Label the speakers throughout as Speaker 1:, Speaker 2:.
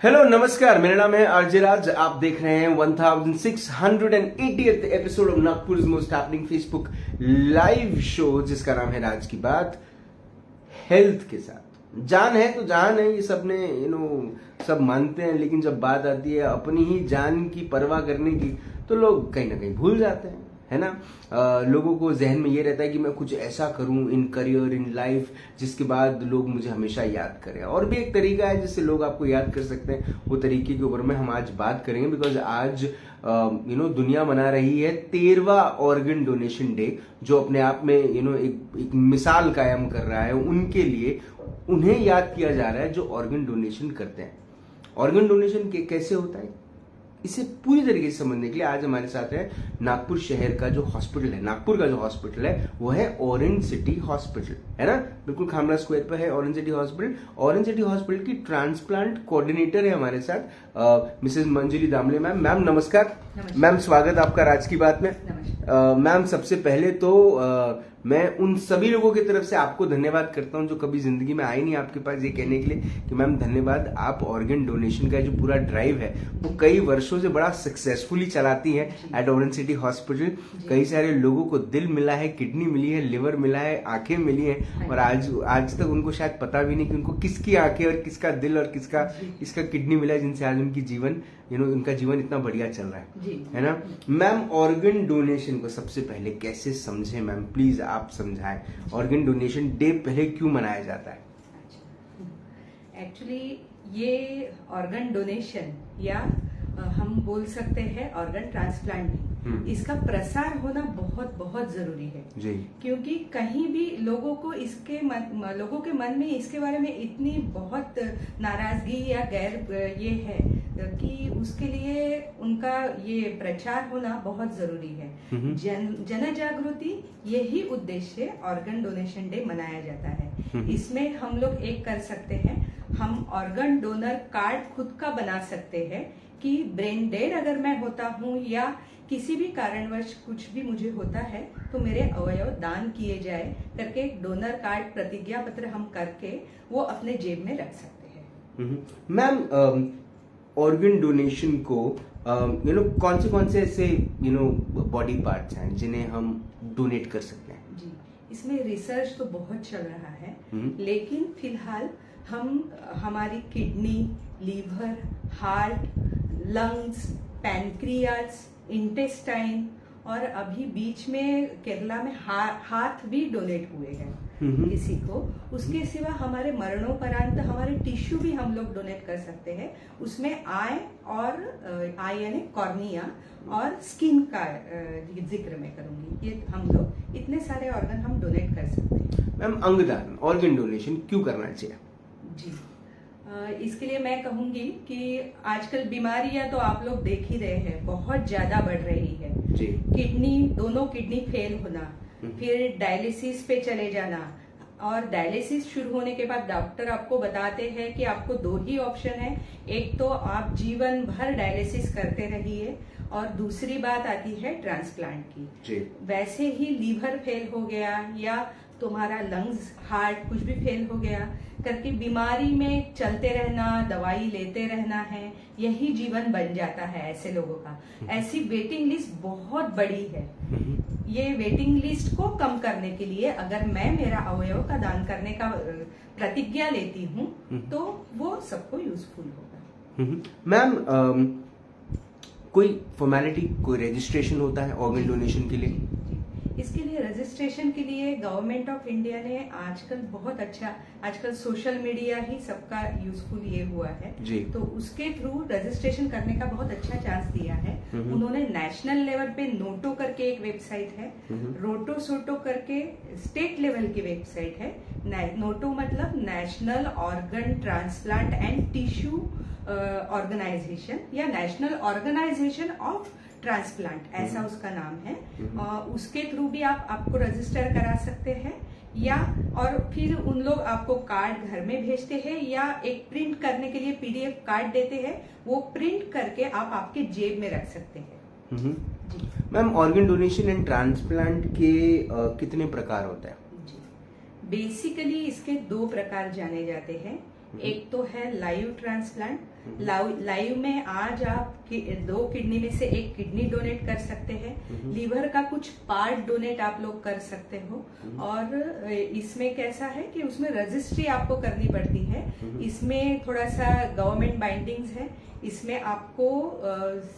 Speaker 1: Hello नमस्कार, मेरा नाम है आरजे राज। आप देख रहे हैं 1680th episode of Nagpur most happening Facebook live show, जिसका नाम है राज की बात। हेल्थ के साथ जान है तो जान है, ये सबने सब मानते हैं, लेकिन जब बात आती है अपनी ही जान की परवाह करने की तो लोग कहीं ना कहीं भूल जाते हैं, है ना। लोगों को जहन में ये रहता है कि मैं कुछ ऐसा करूं इन करियर इन लाइफ जिसके बाद लोग मुझे हमेशा याद करें। और भी एक तरीका है जिससे लोग आपको याद कर सकते हैं, वो तरीके के ऊपर में हम आज बात करेंगे। बिकॉज आज दुनिया मना रही है 13वां ऑर्गन डोनेशन डे, जो अपने आप में एक मिसाल कायम कर रहा है उनके लिए। उन्हें याद किया जा रहा है जो ऑर्गन डोनेशन करते हैं। ऑर्गन डोनेशन कैसे होता है, इसे पूरी तरीके से समझने के लिए आज हमारे साथ है नागपुर शहर का जो हॉस्पिटल है, नागपुर का जो हॉस्पिटल है वो है ऑरेंज सिटी हॉस्पिटल, है ना। बिल्कुल खामरा स्क्वायर पर है orange city hospital. Orange city hospital की ट्रांसप्लांट कोऑर्डिनेटर है हमारे साथ मिसेज मंजरी दामले मैम। मैम नमस्कार। मैम स्वागत आपका राज की बात में। मैम सबसे पहले तो मैं उन सभी लोगों की तरफ से आपको धन्यवाद करता हूं जो कभी जिंदगी में आए नहीं आपके पास ये कहने के लिए कि मैम धन्यवाद, आप ऑर्गन डोनेशन का जो पूरा ड्राइव है वो कई वर्षों से बड़ा सक्सेसफुली चलाती हैं एट ऑरेंज सिटी हॉस्पिटल। कई सारे लोगों को दिल मिला है, किडनी मिली है, लिवर मिला है, आंखें मिली हैं, और आज तक उनको शायद पता भी नहीं कि उनको किसकी आंखें और किसका दिल और किसका किडनी मिला है, जिनसे आज उनकी जीवन उनका जीवन इतना बढ़िया चल रहा है ना। मैम ऑर्गन डोनेशन को सबसे पहले कैसे समझे मैम, प्लीज आप समझाएं। ऑर्गन डोनेशन डे पहले क्यों मनाया जाता है?
Speaker 2: एक्चुअली ये ऑर्गन डोनेशन या हम बोल सकते हैं ऑर्गन ट्रांसप्लांट, इसका प्रसार होना बहुत बहुत जरूरी है जी। क्योंकि कहीं भी लोगों के मन में इसके बारे में इतनी बहुत नाराजगी या गैर ये है कि उसके लिए उनका ये प्रचार होना बहुत जरूरी है। जन जागृति, यही उद्देश्य ऑर्गन डोनेशन डे मनाया जाता है। इसमें हम लोग एक कर सकते हैं, हम ऑर्गन डोनर कार्ड खुद का बना सकते हैं कि ब्रेन डेड अगर मैं होता हूँ या किसी भी कारणवश कुछ भी मुझे होता है तो मेरे अवयव दान किए जाए करके डोनर कार्ड प्रतिज्ञा पत्र हम करके वो अपने जेब में रख सकते हैं।
Speaker 1: मैम ऑर्गन डोनेशन को कौन से ऐसे बॉडी पार्ट्स हैं जिन्हें हम डोनेट कर सकते हैं?
Speaker 2: जी, इसमें रिसर्च तो बहुत चल रहा है, लेकिन फिलहाल हम हमारी kidney, liver, heart, lungs, pancreas, intestine और अभी बीच में केरला में हाथ भी डोनेट हुए हैं किसी को। उसके सिवा हमारे मरणोपरांत हमारे टिश्यू भी हम लोग डोनेट कर सकते हैं। उसमें आई यानी कॉर्निया और स्किन का जिक्र मैं करूंगी। ये हम लोग इतने सारे ऑर्गन हम डोनेट कर सकते हैं।
Speaker 1: मैम अंगदान, ऑर्गन डोनेशन क्यों करना चाहिए?
Speaker 2: जी, इसके लिए मैं कहूंगी कि आजकल बीमारियां तो आप लोग देख ही रहे हैं, बहुत ज्यादा बढ़ रही है जी। दोनों किडनी फेल होना, फिर डायलिसिस पे चले जाना, और डायलिसिस शुरू होने के बाद डॉक्टर आपको बताते हैं कि आपको दो ही ऑप्शन है, एक तो आप जीवन भर डायलिसिस करते रहिए और दूसरी बात आती है ट्रांसप्लांट की जी। वैसे ही लीवर फेल हो गया या तुम्हारा लंग्स, हार्ट कुछ भी फेल हो गया करके बीमारी में चलते रहना, दवाई लेते रहना है, यही जीवन बन जाता है ऐसे लोगों का। ऐसी वेटिंग लिस्ट बहुत बड़ी है। ये वेटिंग लिस्ट को कम करने के लिए अगर मैं मेरा अवयव का दान करने का प्रतिज्ञा लेती हूँ तो वो सबको यूजफुल होगा।
Speaker 1: मैम कोई फॉर्मेलिटी, कोई रजिस्ट्रेशन होता है ऑर्गन डोनेशन के लिए?
Speaker 2: इसके लिए रजिस्ट्रेशन के लिए गवर्नमेंट ऑफ इंडिया ने आजकल सोशल मीडिया ही सबका यूजफुल ये हुआ है जी। तो उसके थ्रू रजिस्ट्रेशन करने का बहुत अच्छा चांस दिया है। उन्होंने नेशनल लेवल पे नोटो करके एक वेबसाइट है, रोटो सोटो करके स्टेट लेवल की वेबसाइट है। नोटो मतलब national organ transplant and tissue organisation या नेशनल ऑर्गेनाइजेशन ऑफ ट्रांसप्लांट, ऐसा उसका नाम है। उसके थ्रू भी आपको रजिस्टर करा सकते हैं या और फिर उन लोग आपको कार्ड घर में भेजते हैं या एक प्रिंट करने के लिए पीडीएफ कार्ड देते हैं, वो प्रिंट करके आप आपके जेब में रख सकते हैं।
Speaker 1: Ma'am organ donation and transplant के कितने प्रकार होते हैं?
Speaker 2: बेसिकली इसके दो प्रकार जाने जाते हैं। एक तो है लाइव ट्रांसप्लांट। लाइव में आज आप 2 किडनी में से 1 किडनी डोनेट कर सकते हैं, लीवर का कुछ पार्ट डोनेट आप लोग कर सकते हो। और इसमें कैसा है कि उसमें रजिस्ट्री आपको करनी पड़ती है, इसमें थोड़ा सा गवर्नमेंट बाइंडिंग्स है, इसमें आपको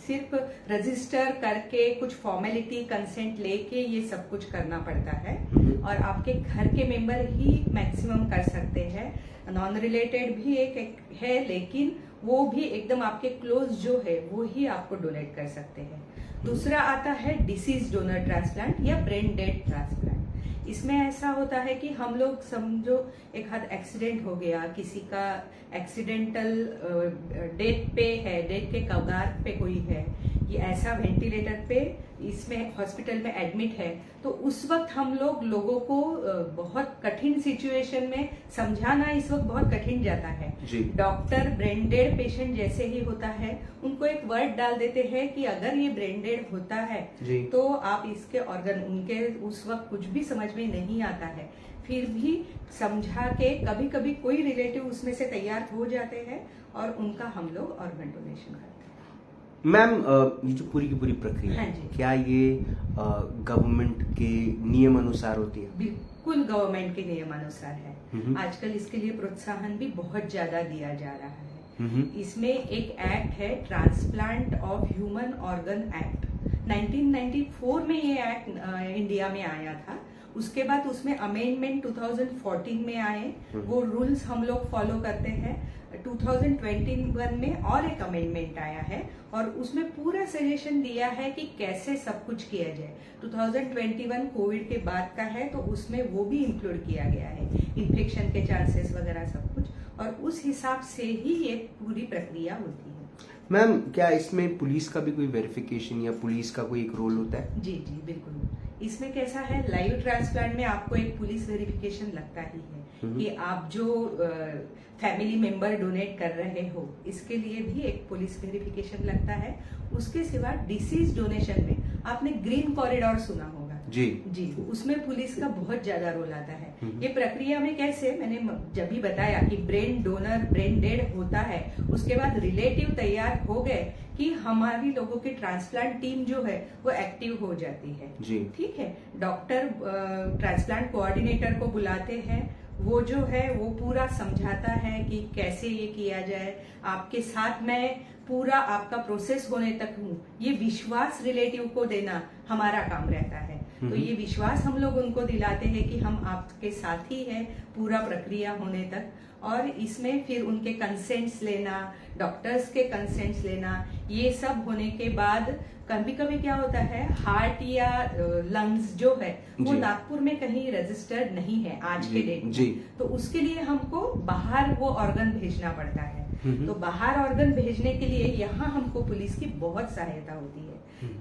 Speaker 2: सिर्फ रजिस्टर करके कुछ फॉर्मेलिटी कंसेंट लेके ये सब कुछ करना पड़ता है, और आपके घर के मेंबर ही मैक्सिमम कर सकते हैं। नॉन रिलेटेड भी एक है, लेकिन वो भी एकदम आपके क्लोज जो है वो ही आपको डोनेट कर सकते हैं। दूसरा आता है डिसीज डोनर ट्रांसप्लांट या ब्रेन डेड ट्रांसप्लांट। इसमें ऐसा होता है कि हम लोग समझो एक हाथ एक्सीडेंट हो गया, किसी का एक्सीडेंटल डेथ पे है, डेथ के कगार पे कोई है, ये ऐसा वेंटिलेटर पे इसमें हॉस्पिटल में एडमिट है, तो उस वक्त हम लोगों को बहुत कठिन सिचुएशन में समझाना इस वक्त बहुत कठिन जाता है। डॉक्टर ब्रेन डेड पेशेंट जैसे ही होता है उनको एक वर्ड डाल देते हैं कि अगर ये ब्रेन डेड होता है तो आप इसके ऑर्गन, उनके उस वक्त कुछ भी समझ में नहीं आता है, फिर भी समझा के कभी कभी कोई रिलेटिव उसमें से तैयार हो जाते हैं और उनका हम लोग ऑर्गन डोनेशन करते हैं।
Speaker 1: मैम, ये जो पूरी की पूरी प्रक्रिया है, क्या ये गवर्नमेंट के नियम अनुसार होती है?
Speaker 2: बिल्कुल गवर्नमेंट के नियम अनुसार है। आजकल इसके लिए प्रोत्साहन भी बहुत ज्यादा दिया जा रहा है। इसमें एक एक्ट है, transplant of human organ act. 1994 में ये एक्ट इंडिया में आया था। उसके बाद उसमें अमेंडमेंट 2014 में आए, वो रूल्स हम लोग फॉलो करते हैं। 2021 में और एक अमेंडमेंट आया है और उसमें पूरा सजेशन दिया है कि कैसे सब कुछ किया जाए। 2021 कोविड के बाद का है, तो उसमें वो भी इंक्लूड किया गया है, इन्फेक्शन के चांसेस वगैरह सब कुछ, और उस हिसाब से ही ये पूरी प्रक्रिया होती है।
Speaker 1: मैम, क्या इसमें पुलिस का भी कोई वेरिफिकेशन या पुलिस का कोई एक रोल होता है?
Speaker 2: जी जी बिल्कुल। इसमें कैसा है, लाइव ट्रांसप्लांट में आपको एक पुलिस वेरिफिकेशन लगता ही है कि आप जो फैमिली मेंबर डोनेट कर रहे हो, इसके लिए भी एक पुलिस वेरिफिकेशन लगता है। उसके सिवा डिसीज डोनेशन में आपने ग्रीन कॉरिडोर सुना होगा। जी, उसमें पुलिस का बहुत ज्यादा रोल आता है। ये प्रक्रिया में कैसे, मैंने जब भी बताया कि ब्रेन डोनर ब्रेन डेड होता है, उसके बाद रिलेटिव तैयार हो गए कि हमारी लोगों की ट्रांसप्लांट टीम जो है वो एक्टिव हो जाती है। ठीक है, डॉक्टर ट्रांसप्लांट कोऑर्डिनेटर को बुलाते हैं, वो जो है वो पूरा समझाता है कि कैसे ये किया जाए, आपके साथ मैं पूरा आपका प्रोसेस होने तक हूँ, ये विश्वास रिलेटिव को देना हमारा काम रहता है। तो ये विश्वास हम लोग उनको दिलाते हैं कि हम आपके साथ ही हैं पूरा प्रक्रिया होने तक। और इसमें फिर उनके कंसेंट्स लेना, डॉक्टर्स के कंसेंट्स लेना, ये सब होने के बाद कभी कभी क्या होता है, हार्ट या लंग्स जो है वो नागपुर में कहीं रजिस्टर्ड नहीं है आज के डेट में, तो उसके लिए हमको बाहर वो ऑर्गन भेजना पड़ता है। तो बाहर ऑर्गन भेजने के लिए यहाँ हमको पुलिस की बहुत सहायता होती है।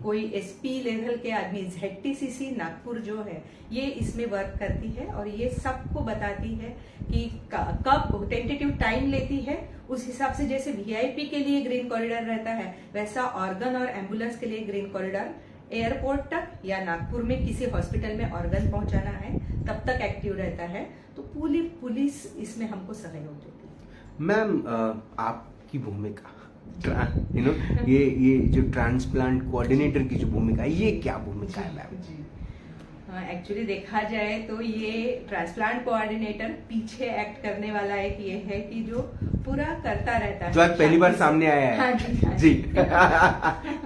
Speaker 2: कोई एसपी लेवल के आदमी, ZTCC नागपुर जो है ये इसमें वर्क करती है और ये सबको बताती है कि कब टेंटेटिव टाइम लेती है, उस हिसाब से जैसे VIP के लिए ग्रीन कॉरिडोर रहता है, वैसा ऑर्गन और एम्बुलेंस के लिए ग्रीन कॉरिडोर एयरपोर्ट तक या नागपुर में किसी हॉस्पिटल में ऑर्गन पहुंचाना है तब तक एक्टिव रहता है। तो पूरी पुलिस इसमें हमको सहयोग देती है।
Speaker 1: मैम, आपकी भूमिका ये जो ट्रांसप्लांट कोऑर्डिनेटर की जो भूमिका है, ये क्या भूमिका है मैम?
Speaker 2: एक्चुअली देखा जाए तो ये ट्रांसप्लांट कोऑर्डिनेटर पीछे एक्ट करने वाला एक ये है कि जो पूरा करता रहता है,
Speaker 1: जो आज पहली बार सामने आया है।
Speaker 2: हाँ
Speaker 1: जी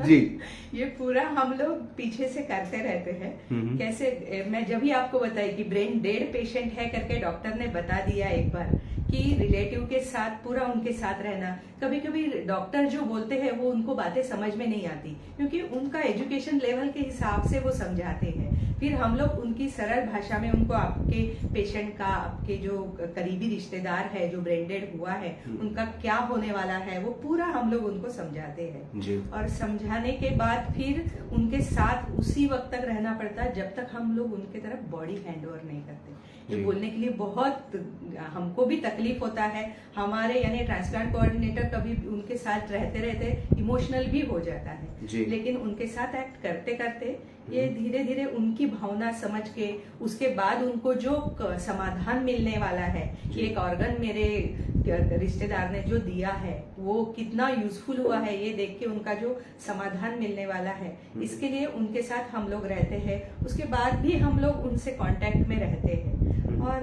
Speaker 1: जी
Speaker 2: ये पूरा हम लोग पीछे से करते रहते हैं। कैसे, मैं जब भी आपको बताई कि ब्रेन डेड पेशेंट है करके डॉक्टर ने बता दिया एक बार कि रिलेटिव के साथ पूरा उनके साथ रहना। कभी कभी डॉक्टर जो बोलते हैं वो उनको बातें समझ में नहीं आती, क्योंकि उनका एजुकेशन लेवल के हिसाब से वो समझाते हैं। फिर हम लोग उनकी सरल भाषा में उनको आपके पेशेंट का, आपके जो करीबी रिश्तेदार है जो ब्रेन डेड हुआ है, उनका क्या होने वाला है, वो पूरा हम लोग उनको समझाते हैं। और समझाने के बाद फिर उनके साथ उसी वक्त तक रहना पड़ता है जब तक हम लोग उनके तरफ बॉडी हैंड ओवर नहीं करते। जो बोलने के लिए बहुत हमको भी तकलीफ होता है। हमारे यानी ट्रांसप्लांट कोऑर्डिनेटर कभी उनके साथ रहते रहते इमोशनल भी हो जाता है, लेकिन उनके साथ एक्ट करते करते ये धीरे धीरे उनकी भावना समझ के उसके बाद उनको जो समाधान मिलने वाला है कि एक ऑर्गन मेरे रिश्तेदार ने जो दिया है वो कितना यूजफुल हुआ है, ये देख के उनका जो समाधान मिलने वाला है, इसके लिए उनके साथ हम लोग रहते हैं। उसके बाद भी हम लोग उनसे कांटेक्ट में रहते हैं। और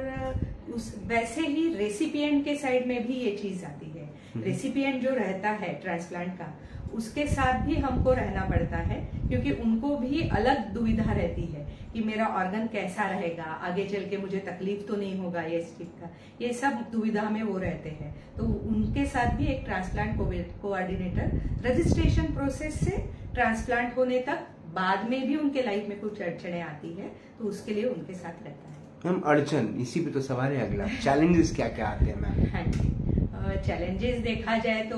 Speaker 2: वैसे ही रेसिपिएंट के साइड में भी ये चीज आती है। रेसिपिएंट जो रहता है ट्रांसप्लांट का, उसके साथ भी हमको रहना पड़ता है, क्योंकि उनको भी अलग दुविधा रहती है कि मेरा ऑर्गन कैसा रहेगा, आगे चल के मुझे तकलीफ तो नहीं होगा ये चीज का, ये सब दुविधा में वो रहते हैं। तो उनके साथ भी एक ट्रांसप्लांट कोऑर्डिनेटर रजिस्ट्रेशन प्रोसेस से ट्रांसप्लांट होने तक, बाद में भी उनके लाइफ में कुछ अड़चने आती है तो उसके लिए उनके साथ रहता है।
Speaker 1: मैम अड़चन, इसी पे तो सवाल है अगला, चैलेंजेस क्या क्या आते हैं मैम?
Speaker 2: हाँ जी, चैलेंजेस देखा जाए तो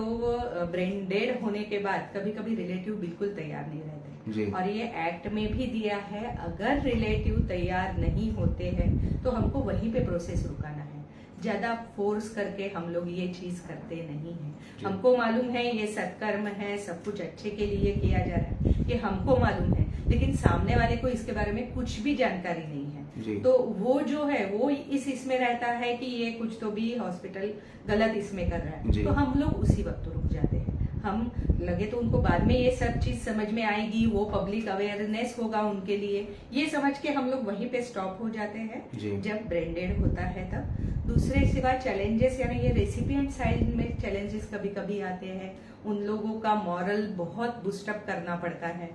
Speaker 2: ब्रेन डेड होने के बाद कभी कभी रिलेटिव बिल्कुल तैयार नहीं रहते, और ये एक्ट में भी दिया है, अगर रिलेटिव तैयार नहीं होते हैं तो हमको वहीं पे प्रोसेस रुकाना है। ज्यादा फोर्स करके हम लोग ये चीज करते नहीं है। हमको मालूम है ये सत्कर्म है, सब कुछ अच्छे के लिए किया जा रहा है, ये हमको मालूम है, लेकिन सामने वाले को इसके बारे में कुछ भी जानकारी नहीं है। तो वो जो है वो इसमें रहता है कि ये कुछ तो भी हॉस्पिटल गलत इसमें कर रहा है, तो हम लोग उसी वक्त रुक जाते हैं। हम लगे तो उनको बाद में ये सब चीज समझ में आएगी, वो पब्लिक अवेयरनेस होगा उनके लिए, ये समझ के हम लोग वहीं पे स्टॉप हो जाते हैं जब ब्रेन डेड होता है तब। दूसरे सिवा चैलेंजेस, यानी ये रेसिपिएंट साइड में चैलेंजेस कभी कभी आते हैं। उन लोगों का मॉरल बहुत बूस्टअप करना पड़ता है,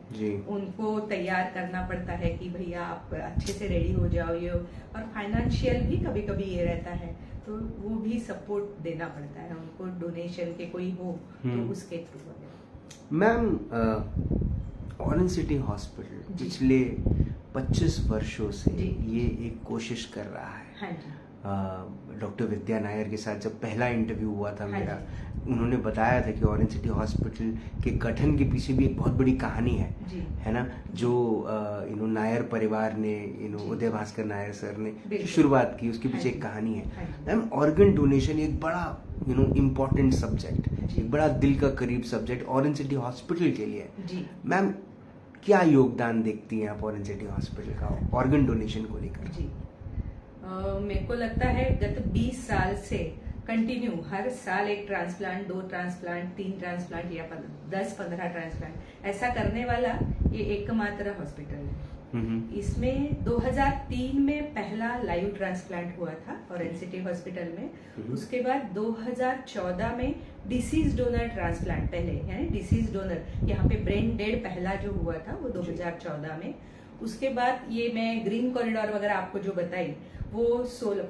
Speaker 2: उनको तैयार करना पड़ता है कि भैया आप अच्छे से रेडी हो जाओ ये, और फाइनेंशियल भी कभी कभी ये रहता है, तो वो भी सपोर्ट देना पड़ता है उनको, डोनेशन के कोई हो तो उसके through.
Speaker 1: Ma'am orange city hospital पिछले 25 वर्षों से ये एक कोशिश कर रहा है।
Speaker 2: हाँ जी।
Speaker 1: डॉक्टर विद्या नायर के साथ जब पहला इंटरव्यू हुआ था मेरा, उन्होंने बताया था कि ऑरेंज सिटी हॉस्पिटल के गठन के पीछे भी एक बहुत बड़ी कहानी है ना, जो नायर परिवार ने, उदय भास्कर नायर सर ने शुरुआत की, उसके पीछे एक कहानी है। मैम ऑर्गन डोनेशन एक बड़ा इम्पोर्टेंट सब्जेक्ट, एक बड़ा दिल का करीब सब्जेक्ट ऑरेंज सिटी हॉस्पिटल के लिए। मैम क्या योगदान देखती हैं आप ऑरेंज सिटी हॉस्पिटल का ऑर्गन डोनेशन को लेकर?
Speaker 2: मेरे को लगता है गत 20 साल से कंटिन्यू हर साल एक ट्रांसप्लांट, 2 ट्रांसप्लांट, 3 ट्रांसप्लांट या 10-15 ट्रांसप्लांट ऐसा करने वाला ये एकमात्र हॉस्पिटल है। इसमें 2003 में पहला लाइव ट्रांसप्लांट हुआ था ऑरेंज सिटी हॉस्पिटल में। उसके बाद 2014 में डिसीज डोनर ट्रांसप्लांट, पहले यानी डिसीज डोनर, यहाँ पे ब्रेन डेड पहला जो हुआ था वो 2014 में। उसके बाद ये मैं ग्रीन कॉरिडोर वगैरह आपको जो बताई, वो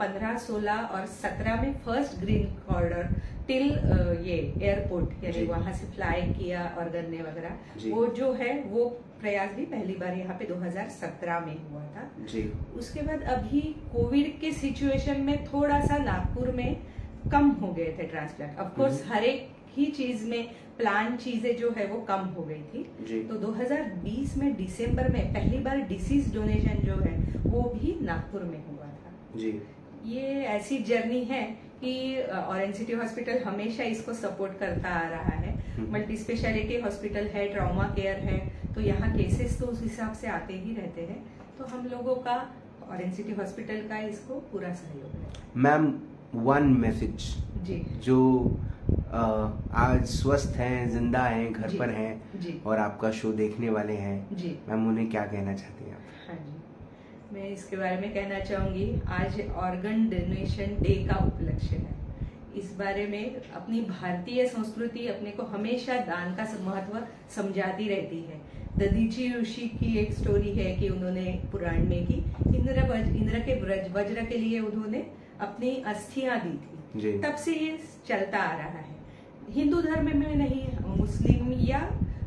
Speaker 2: 15, 16 और 17 में फर्स्ट ग्रीन कॉरिडोर टिल ये एयरपोर्ट, यानी वहां से फ्लाई किया ऑर्गन ने वगैरह, वो जो है वो प्रयास भी पहली बार यहाँ पे 2017 में हुआ था। उसके बाद अभी कोविड के सिचुएशन में थोड़ा सा नागपुर में कम हो गए थे ट्रांसप्लांट। ऑफकोर्स हर एक ही चीज में प्लान चीजें जो है वो कम हो गई थी। तो 2020 में दिसंबर में पहली बार डिसीज डोनेशन जो है वो भी नागपुर में हुआ था। ये ऐसी जर्नी है कि ऑरेंज सिटी हॉस्पिटल हमेशा इसको सपोर्ट करता आ रहा है। मल्टी स्पेशलिटी हॉस्पिटल है, ट्रॉमा केयर है, तो यहाँ केसेस तो उस हिसाब से आते ही रहते हैं। तो हम लोगों का ऑरेंज सिटी हॉस्पिटल का इसको पूरा सहयोग है।
Speaker 1: मैम वन मैसेज जो आज स्वस्थ हैं, जिंदा हैं, घर पर हैं और आपका शो देखने वाले हैं, मैम उन्हें क्या कहना चाहती हैं आप?
Speaker 2: हाँ जी, मैं इसके बारे में कहना चाहूंगी, आज ऑर्गन डोनेशन डे का उपलक्ष्य है। इस बारे में अपनी भारतीय संस्कृति अपने को हमेशा दान का महत्व समझाती रहती है। दधीची ऋषि की एक स्टोरी है कि उन्होंने पुराण में की इंद्र के वज्र के लिए उन्होंने अपनी अस्थियां दी थी। तब से ये चलता आ रहा है। हिंदू धर्म में नहीं, मुस्लिम या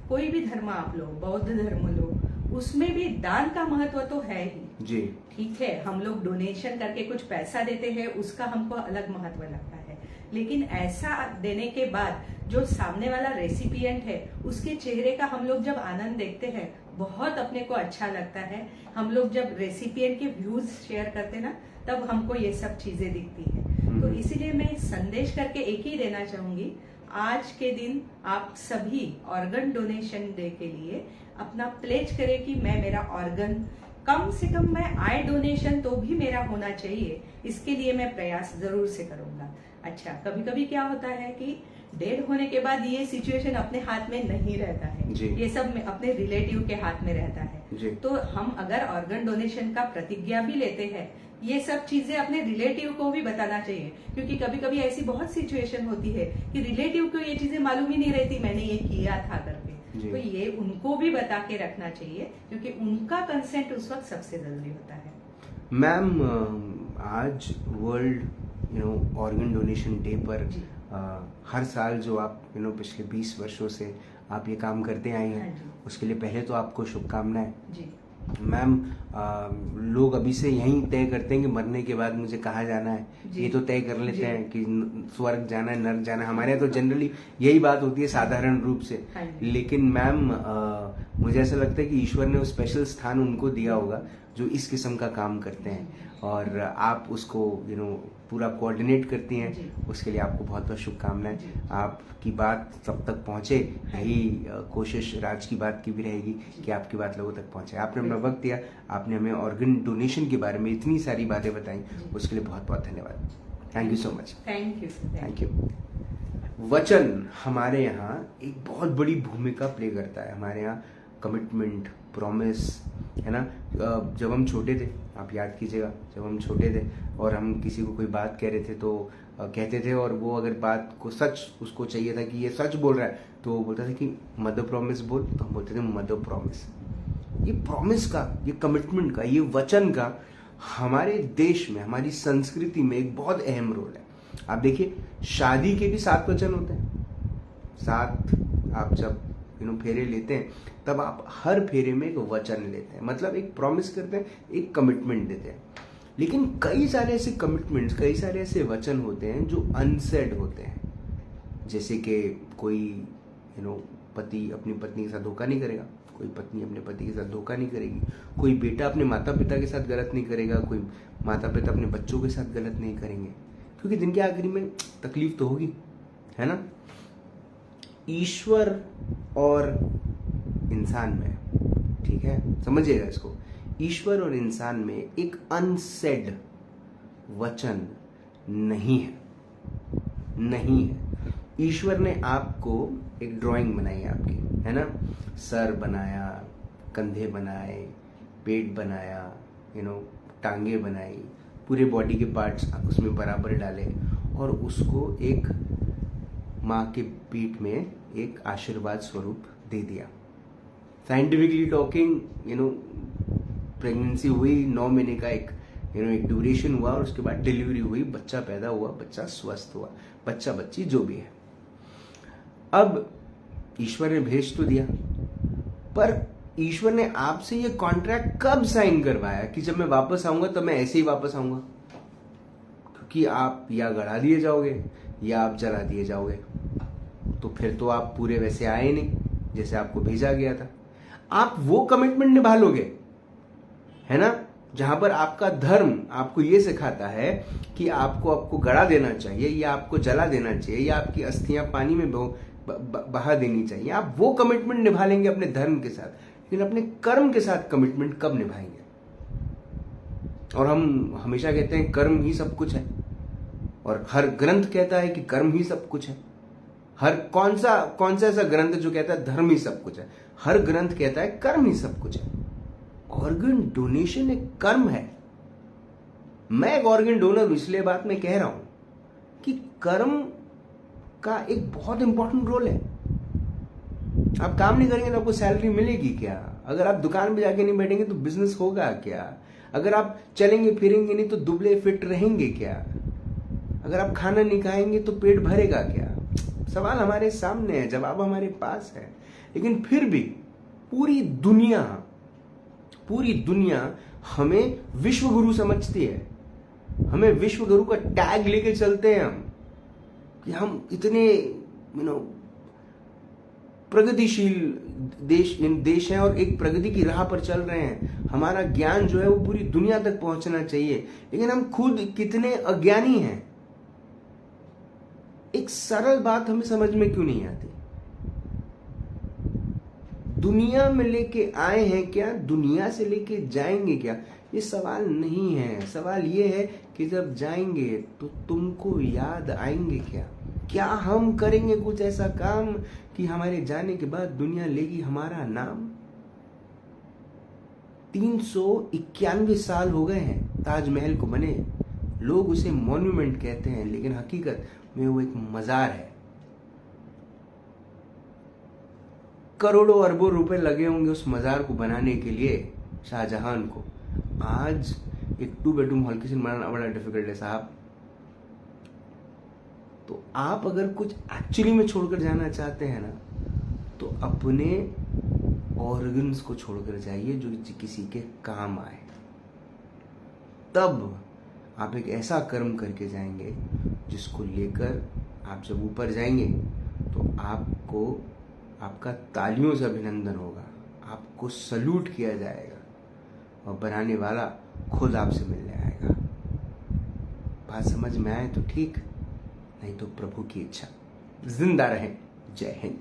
Speaker 2: कोई भी धर्म आप लो, बौद्ध धर्म लो, उसमें भी दान का महत्व तो है ही
Speaker 1: जी।
Speaker 2: ठीक है, हम लोग डोनेशन करके कुछ पैसा देते हैं, उसका हमको अलग महत्व लगता है, लेकिन ऐसा देने के बाद जो सामने वाला रेसिपिएंट है उसके चेहरे का हम लोग जब आनंद देखते हैं बहुत अपने को अच्छा लगता है। हम लोग जब रेसिपिएंट के व्यूज शेयर करते ना तब हमको ये सब चीजें दिखती है। तो इसीलिए मैं संदेश करके एक ही देना चाहूंगी, आज के दिन आप सभी ऑर्गन डोनेशन डे के लिए अपना प्लेज करें कि मैं मेरा ऑर्गन कम से कम मैं आई डोनेशन तो भी मेरा होना चाहिए, इसके लिए मैं प्रयास जरूर से करूंगा। अच्छा, कभी कभी क्या होता है कि डेड होने के बाद ये सिचुएशन अपने हाथ में नहीं रहता है, ये सब अपने रिलेटिव के हाथ में रहता है। तो हम अगर ऑर्गन डोनेशन का प्रतिज्ञा भी लेते हैं, ये सब चीजें अपने रिलेटिव को भी बताना चाहिए, क्योंकि कभी कभी ऐसी बहुत सिचुएशन होती है कि रिलेटिव को ये चीजें मालूम ही नहीं रहती मैंने ये किया था करके। तो ये उनको भी बता के रखना चाहिए, क्योंकि उनका कंसेंट उस वक्त सबसे जरूरी होता है।
Speaker 1: मैम, आज वर्ल्ड ऑर्गन डोनेशन डे पर हर साल जो आप पिछले 20 वर्षों से आप ये काम करते आए हैं, उसके लिए पहले तो आपको शुभकामनाएं। मैम, लोग अभी से यही तय करते हैं कि मरने के बाद मुझे कहाँ जाना है, ये तो तय कर लेते हैं कि स्वर्ग जाना है, नर्क जाना है। हमारे यहाँ तो जनरली यही बात होती है साधारण रूप से। लेकिन मैम, मुझे ऐसा लगता है कि ईश्वर ने वो स्पेशल स्थान उनको दिया होगा जो इस किस्म का काम करते हैं, और आप उसको पूरा कोऑर्डिनेट करती हैं। उसके लिए आपको बहुत बहुत शुभकामनाएं। आपकी बात सब तक पहुंचे, यही कोशिश राज की बात की भी रहेगी कि आपकी बात लोगों तक पहुंचे। आपने अपना वक्त दिया, आपने हमें ऑर्गन डोनेशन के बारे में इतनी सारी बातें बताई, उसके लिए बहुत बहुत धन्यवाद। Thank you so much.
Speaker 2: Thank you.
Speaker 1: वचन हमारे यहाँ एक बहुत बड़ी भूमिका प्ले करता है। हमारे यहाँ कमिटमेंट, प्रॉमिस, है ना। जब हम छोटे थे, आप याद कीजिएगा, जब हम छोटे थे और हम किसी को कोई बात कह रहे थे तो कहते थे, और वो अगर बात को सच उसको चाहिए था कि ये सच बोल रहा है, तो वो बोलता था कि मदर प्रॉमिस बोल, तो हम बोलते थे मदर प्रॉमिस। ये प्रॉमिस का, ये कमिटमेंट का, ये वचन का हमारे देश में, हमारी संस्कृति में एक बहुत अहम रोल है। आप देखिए, शादी के भी 7 वचन होते हैं। 7 आप जब फेरे लेते हैं तब आप हर फेरे में एक वचन लेते हैं, मतलब एक प्रॉमिस करते हैं, एक कमिटमेंट देते हैं। लेकिन कई सारे ऐसे कमिटमेंट्स, कई सारे ऐसे वचन होते हैं जो अनसेड होते हैं। जैसे कि कोई पति अपनी पत्नी के साथ धोखा नहीं करेगा, कोई पत्नी अपने पति के साथ धोखा नहीं करेगी, कोई बेटा अपने माता पिता के साथ गलत नहीं करेगा, कोई माता पिता अपने बच्चों के साथ गलत नहीं करेंगे, क्योंकि दिन के आखिरी में तकलीफ तो होगी, है ना। ईश्वर और इंसान में, ठीक है, समझिएगा इसको, ईश्वर और इंसान में एक अनसेड वचन नहीं है, नहीं है। ईश्वर ने आपको एक ड्राइंग बनाई है आपकी, है ना। सर बनाया, कंधे बनाए, पेट बनाया, टांगे बनाई, पूरे बॉडी के पार्ट्स उसमें बराबर डाले, और उसको एक माँ के पीठ में एक आशीर्वाद स्वरूप दे दिया। साइंटिफिकली टॉकिंग, प्रेगनेंसी हुई, 9 महीने का एक ड्यूरेशन हुआ, और उसके बाद डिलीवरी हुई, बच्चा पैदा हुआ, बच्चा स्वस्थ हुआ, बच्चा बच्ची जो भी है। अब ईश्वर ने भेज तो दिया, पर ईश्वर ने आपसे ये कॉन्ट्रैक्ट कब साइन करवाया कि जब मैं वापस आऊंगा तब मैं ऐसे ही वापस आऊंगा? क्योंकि आप या गड़ा दिए जाओगे या आप जला दिए जाओगे, तो फिर तो आप पूरे वैसे आए नहीं जैसे आपको भेजा गया था। आप वो कमिटमेंट निभा लोगे, है ना, जहां पर आपका धर्म आपको ये सिखाता है कि आपको गड़ा देना चाहिए, या आपको जला देना चाहिए, या आपकी अस्थियां पानी में बहा देनी चाहिए। आप वो कमिटमेंट निभा लेंगे अपने धर्म के साथ, लेकिन अपने कर्म के साथ कमिटमेंट कब निभाएंगे? और हम हमेशा कहते हैं कर्म ही सब कुछ है, और हर ग्रंथ कहता है कि कर्म ही सब कुछ है। हर कौन सा ऐसा ग्रंथ जो कहता है धर्म ही सब कुछ है? हर ग्रंथ कहता है कर्म ही सब कुछ है। ऑर्गन डोनेशन एक कर्म है। मैं एक ऑर्गन डोनर हूं, इसलिए बात मैं कह रहा हूं कि कर्म का एक बहुत इंपॉर्टेंट रोल है। आप काम नहीं करेंगे तो आपको सैलरी मिलेगी क्या? अगर आप दुकान पे जाके नहीं बैठेंगे तो बिजनेस होगा क्या? अगर आप चलेंगे फिरेंगे नहीं तो दुबले फिट रहेंगे क्या? अगर आप खाना नहीं खाएंगे तो पेट भरेगा क्या? सवाल हमारे सामने है, जवाब हमारे पास है। लेकिन फिर भी पूरी दुनिया हमें विश्व गुरु समझती है। हमें विश्व गुरु का टैग लेके चलते हैं हम। कि हम इतने प्रगतिशील देश हैं और एक प्रगति की राह पर चल रहे हैं। हमारा ज्ञान जो है वो पूरी दुनिया तक पहुंचना चाहिए, लेकिन हम खुद कितने अज्ञानी हैं। एक सरल बात हमें समझ में क्यों नहीं आती? दुनिया में लेके आए हैं क्या, दुनिया से लेके जाएंगे क्या? ये सवाल नहीं है। सवाल ये है कि जब जाएंगे तो तुमको याद आएंगे क्या? क्या हम करेंगे कुछ ऐसा काम कि हमारे जाने के बाद दुनिया लेगी हमारा नाम? 391 साल हो गए हैं ताजमहल को बने। लोग उसे मॉन्यूमेंट कहते हैं, लेकिन हकीकत में वो एक मजार है। करोड़ों अरबों रुपए लगे होंगे उस मजार को बनाने के लिए शाहजहां को। आज एक 2 बेडरूम हॉल किचन बनाना बड़ा डिफिकल्ट है साहब। तो आप अगर कुछ एक्चुअली में छोड़कर जाना चाहते हैं ना, तो अपने ऑर्गन्स को छोड़कर जाइए जो किसी के काम आए। तब आप एक ऐसा कर्म करके जाएंगे जिसको लेकर आप जब ऊपर जाएंगे तो आपको आपका तालियों से अभिनंदन होगा, आपको सल्यूट किया जाएगा और बनाने वाला खुद आपसे मिलने आएगा। बात समझ में आए तो ठीक, नहीं तो प्रभु की इच्छा। जिंदा रहें। जय हिंद।